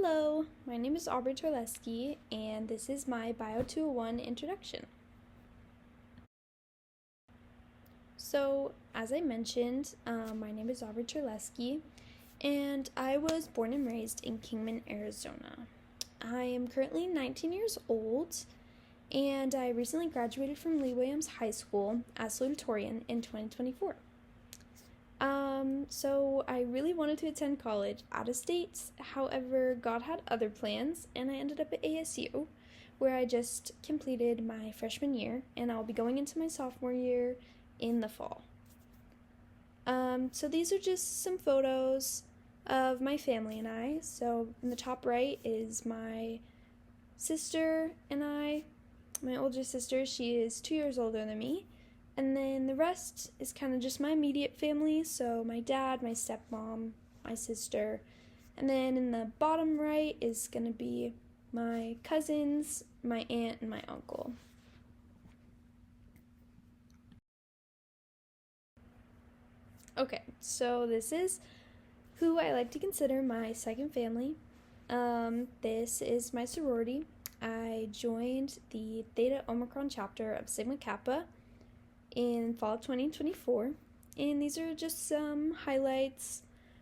Hello, my name is Aubrey Terleski, and this is my Bio 201 introduction. So, as I mentioned, my name is Aubrey Terleski, and I was born and raised in Kingman, Arizona. I am currently 19 years old, and I recently graduated from Lee Williams High School as salutatorian in 2024. So I really wanted to attend college out of state. However, God had other plans, and I ended up at ASU, where I just completed my freshman year, and I'll be going into my sophomore year in the fall. So these are just some photos of my family and I. So in the top right is my sister and I. My older sister, she is 2 years older than me. And then the rest is kind of just my immediate family, so my dad, my stepmom, my sister. And then in the bottom right is going to be my cousins, my aunt, and my uncle. Okay, so this is who I like to consider my second family. This is my sorority. I joined the Theta Omicron chapter of Sigma Kappa in fall of 2024, and these are just some highlights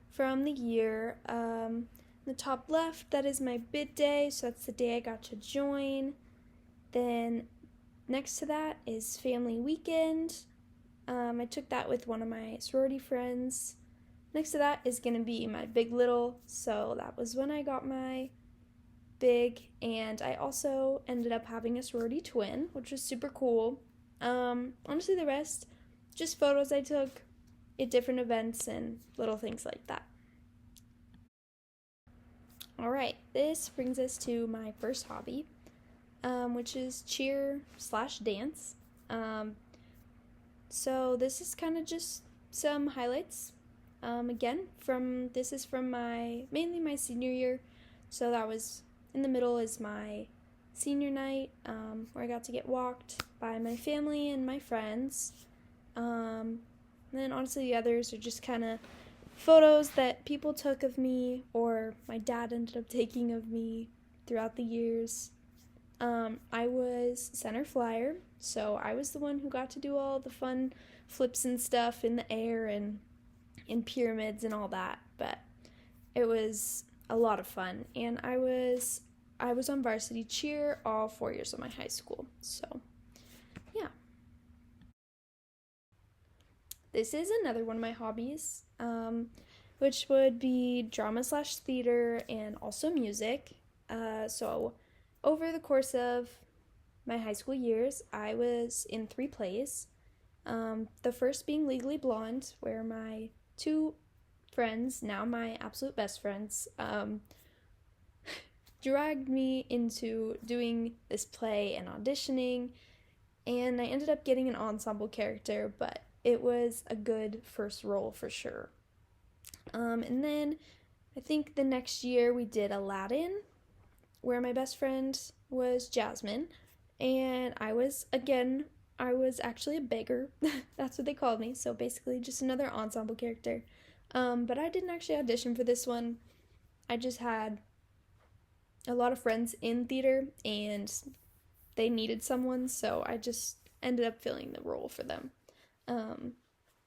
from the year. The top left, that is my bid day, so that's the day I got to join. Then next to that is family weekend. I took that with one of my sorority friends. Next to that is gonna be my big little, so that was when I got my big, and I also ended up having a sorority twin, which was super cool. Honestly, the rest, just photos I took at different events and little things like that. Alright, this brings us to my first hobby, which is cheer slash dance. So this is kind of just some highlights. This is from mainly my senior year. So that was in the middle is my senior night, where I got to get walked by my family and my friends. And then honestly, the others are just kind of photos that people took of me or my dad ended up taking of me throughout the years. I was center flyer, so I was the one who got to do all the fun flips and stuff in the air and in pyramids and all that, but it was a lot of fun, and I was on varsity cheer all 4 years of my high school, so yeah. This is another one of my hobbies, which would be drama slash theater and also music. So over the course of my high school years, I was in 3 plays. The first being Legally Blonde, where my 2 friends, now my absolute best friends, dragged me into doing this play and auditioning, and I ended up getting an ensemble character, but it was a good first role for sure. And then I think the next year we did Aladdin, where my best friend was Jasmine, and I was actually a beggar. That's what they called me, so basically just another ensemble character. But I didn't actually audition for this one. I just had a lot of friends in theater, and they needed someone, so I just ended up filling the role for them.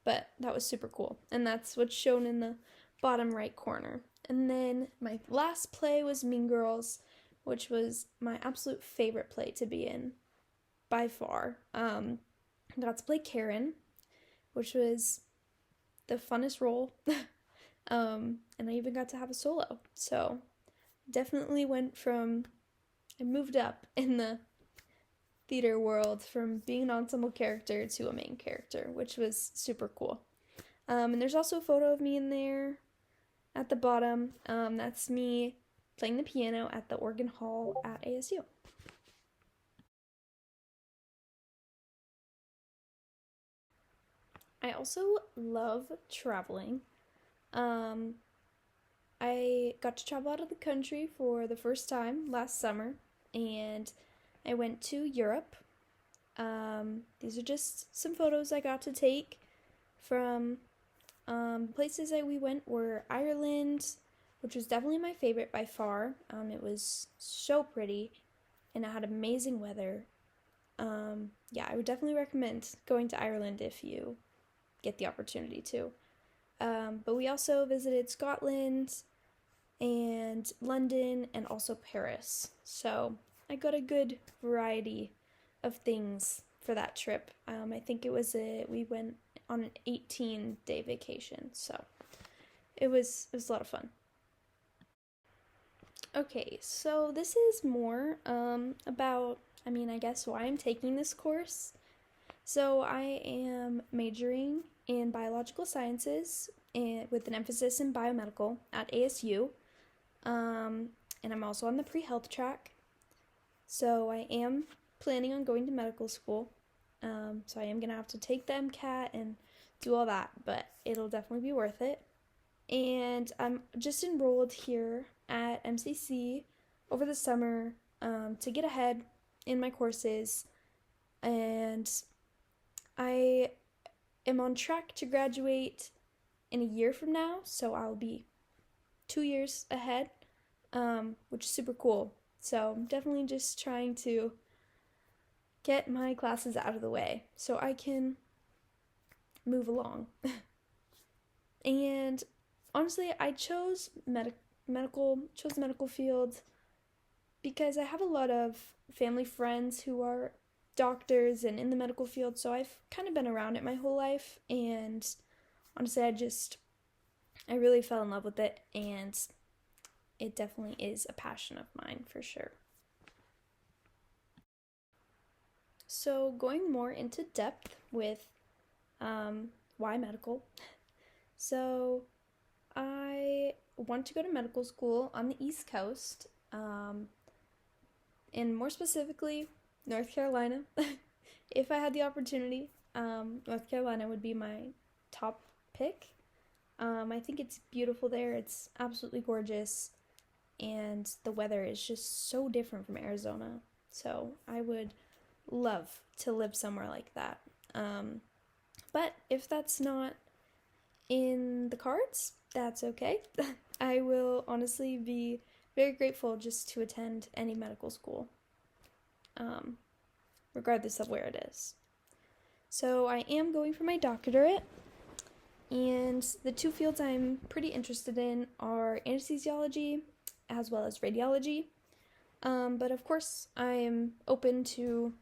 But that was super cool, and that's what's shown in the bottom right corner. And then my last play was Mean Girls, which was my absolute favorite play to be in by far. I got to play Karen, which was the funnest role. And I even got to have a solo. So definitely I moved up in the theater world from being an ensemble character to a main character, which was super cool. And there's also a photo of me in there at the bottom. That's me playing the piano at the organ hall at ASU. I also love traveling. Um, I got to travel out of the country for the first time last summer, and I went to Europe. These are just some photos I got to take from places that we went were Ireland, which was definitely my favorite by far. It was so pretty, and it had amazing weather. Yeah, I would definitely recommend going to Ireland if you get the opportunity to. But we also visited Scotland and London and also Paris. So I got a good variety of things for that trip. I think we went on an 18-day vacation, so it was a lot of fun. Okay, so this is more about, I guess, why I'm taking this course. So I am majoring in biological sciences and with an emphasis in biomedical at ASU. And I'm also on the pre-health track. So I am planning on going to medical school. So I am gonna have to take the MCAT and do all that, but it'll definitely be worth it. And I'm just enrolled here at MCC over the summer to get ahead in my courses, and I am on track to graduate in a year from now, so I'll be 2 years ahead, which is super cool. So I'm definitely just trying to get my classes out of the way so I can move along. And honestly, I chose chose the medical field because I have a lot of family friends who are doctors and in the medical field, so I've kind of been around it my whole life, and honestly, I really fell in love with it, and it definitely is a passion of mine for sure. So going more into depth with why medical. So I want to go to medical school on the East Coast, and more specifically, North Carolina. If I had the opportunity, North Carolina would be my top pick. I think it's beautiful there. It's absolutely gorgeous, and the weather is just so different from Arizona. So I would love to live somewhere like that. But if that's not in the cards, that's okay. I will honestly be very grateful just to attend any medical school, regardless of where it is. So I am going for my doctorate, and the two fields I'm pretty interested in are anesthesiology as well as radiology. But of course, I am open to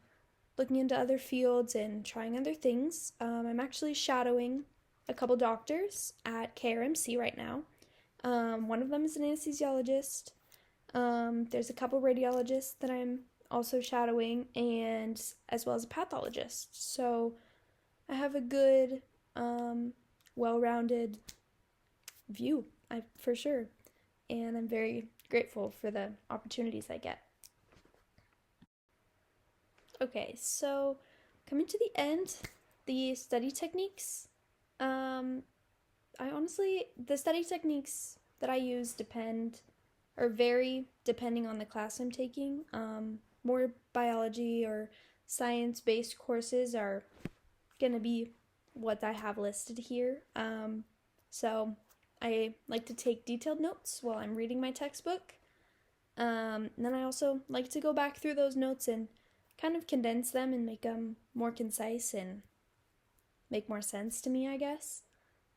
looking into other fields and trying other things. I'm actually shadowing a couple doctors at KRMC right now. One of them is an anesthesiologist. There's a couple radiologists that I'm also shadowing, and as well as a pathologist. So I have a good, well-rounded view, for sure. And I'm very grateful for the opportunities I get. Okay, so coming to the end, the study techniques. The study techniques that I use vary depending on the class I'm taking. More biology or science-based courses are gonna be what I have listed here. So I like to take detailed notes while I'm reading my textbook. Then I also like to go back through those notes and kind of condense them and make them more concise and make more sense to me, I guess.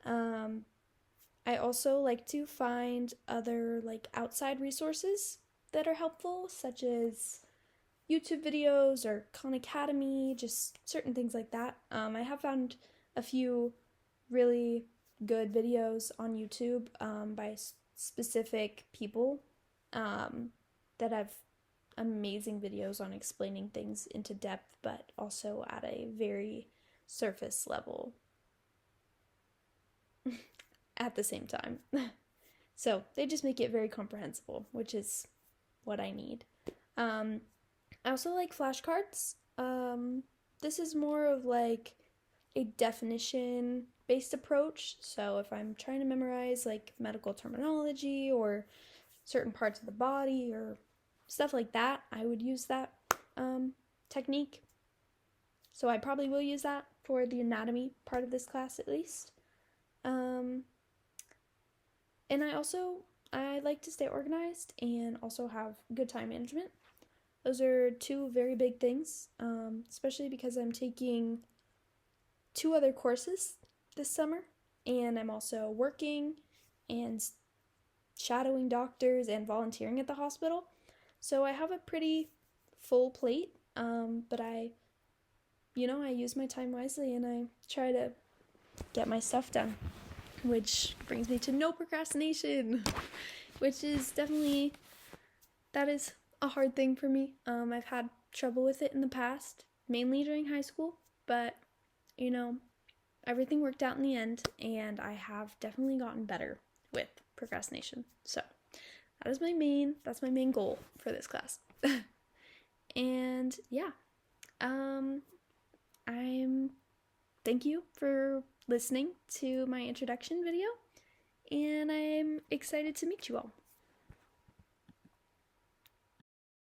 I also like to find other outside resources that are helpful, such as YouTube videos or Khan Academy, just certain things like that. I have found a few really good videos on YouTube by specific people that have amazing videos on explaining things into depth, but also at a very surface level at the same time. So they just make it very comprehensible, which is what I need. I also like flashcards. This is more of a definition based approach. So if I'm trying to memorize medical terminology or certain parts of the body or stuff like that, I would use that technique. So I probably will use that for the anatomy part of this class at least. And I also I like to stay organized and also have good time management. Those are two very big things, especially because I'm taking 2 other courses this summer, and I'm also working and shadowing doctors and volunteering at the hospital. So I have a pretty full plate, but I use my time wisely and I try to get my stuff done, which brings me to no procrastination, which is definitely, that is a hard thing for me. I've had trouble with it in the past, mainly during high school, but everything worked out in the end, and I have definitely gotten better with procrastination. So that's my main goal for this class. And yeah, thank you for listening to my introduction video, and I'm excited to meet you all.